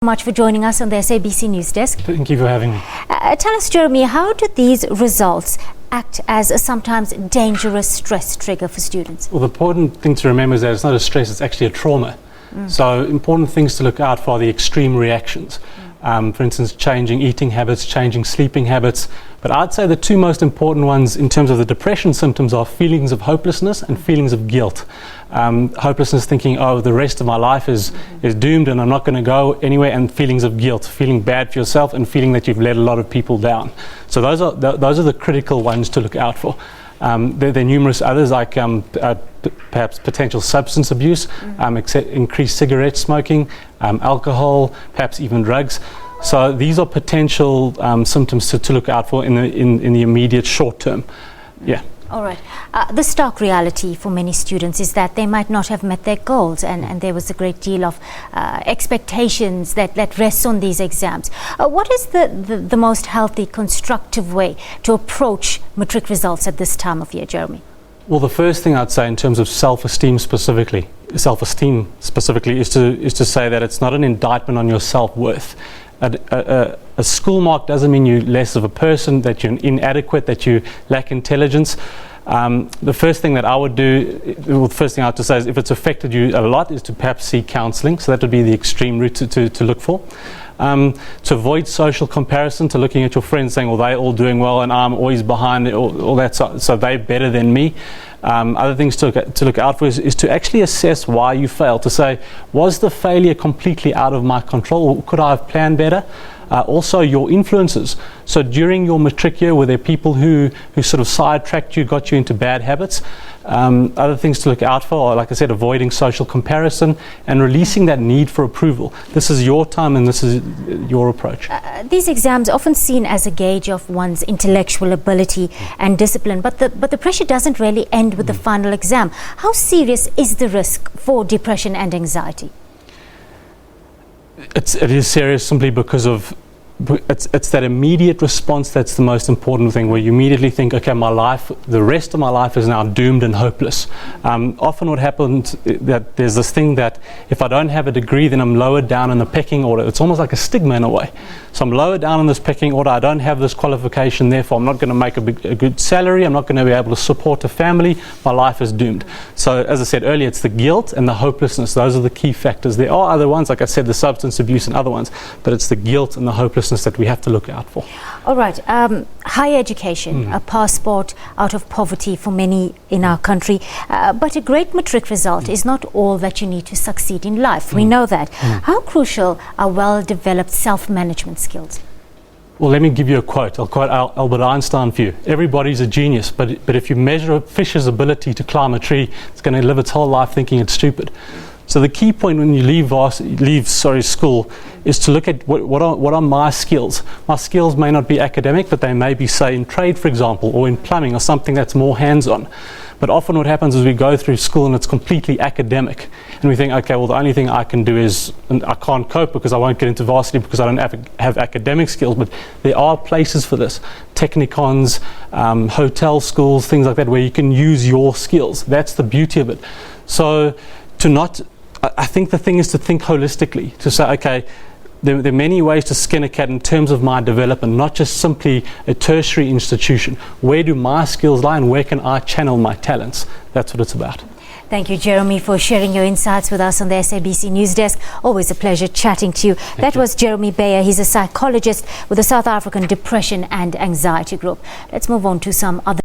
Much for joining us on the SABC News Desk. Thank you for having me. Tell us, Jeremy, how do these results act as a sometimes dangerous stress trigger for students? Well, the important thing to remember is that it's not a stress, it's actually a trauma. So important things to look out for are the extreme reactions. For instance, changing eating habits, changing sleeping habits. But I'd say the two most important ones in terms of the depression symptoms are feelings of hopelessness and feelings of guilt. Hopelessness, thinking, oh, the rest of my life is doomed and I'm not going to go anywhere, and feelings of guilt, feeling bad for yourself and feeling that you've let a lot of people down. So those are the critical ones to look out for. There are numerous others, like perhaps potential substance abuse, increased cigarette smoking, alcohol, perhaps even drugs. So these are potential symptoms to look out for in the immediate short term. Yeah. All right. The stark reality for many students is that they might not have met their goals, and there was a great deal of expectations that rests on these exams. What is the most healthy, constructive way to approach matric results at this time of year, Jeremy? Well, the first thing I'd say in terms of self-esteem specifically is to say that it's not an indictment on your self-worth. A school mark doesn't mean you're less of a person, that you're inadequate, that you lack intelligence. The first thing that I would do, the first thing I have to say is, if it's affected you a lot, is to perhaps seek counselling. So that would be the extreme route to look for. To avoid social comparison, to looking at your friends saying, well, they're all doing well and I'm always behind, all that, so they're better than me. Other things to look out for is to actually assess why you failed, to say, was the failure completely out of my control, or could I have planned better? Also your influences. So during your matric year, were there people who sort of sidetracked you, got you into bad habits? Other things to look out for are, like I said, avoiding social comparison and releasing that need for approval. This is your time and this is your approach. These exams are often seen as a gauge of one's intellectual ability and discipline, but the pressure doesn't really end with the final exam. How serious is the risk for depression and anxiety? It is serious simply because of it's that immediate response that's the most important thing, where you immediately think, okay, my life, the rest of my life is now doomed and hopeless. Often what happens, that there's this thing that if I don't have a degree, then I'm lower down in the pecking order. It's almost like a stigma in a way. So I'm lower down in this pecking order, I don't have this qualification, therefore I'm not going to make a good salary, I'm not going to be able to support a family, my life is doomed. So as I said earlier, it's the guilt and the hopelessness. Those are the key factors. There are other ones, like I said, the substance abuse and other ones, but it's the guilt and the hopelessness that we have to look out for. All right. Higher education, a passport out of poverty for many in our country, but a great matric result is not all that you need to succeed in life. We know that. How crucial are well-developed self-management skills? Well, let me give you a quote. I'll quote Albert Einstein for you. Everybody's a genius, but if you measure a fish's ability to climb a tree, it's going to live its whole life thinking it's stupid. So the key point when you leave school is to look at what are my skills. My skills may not be academic, but they may be, say, in trade, for example, or in plumbing, or something that's more hands-on. But often what happens is we go through school and it's completely academic, and we think, okay, well, the only thing I can do is, and I can't cope because I won't get into varsity because I don't have academic skills. But there are places for this, technicons, hotel schools, things like that, where you can use your skills. That's the beauty of it. So I think the thing is to think holistically, to say, okay, there are many ways to skin a cat in terms of my development, not just simply a tertiary institution. Where do my skills lie and where can I channel my talents? That's what it's about. Thank you, Jeremy, for sharing your insights with us on the SABC News Desk. Always a pleasure chatting to you. That was Jeremy Beyer. He's a psychologist with the South African Depression and Anxiety Group. Let's move on to some other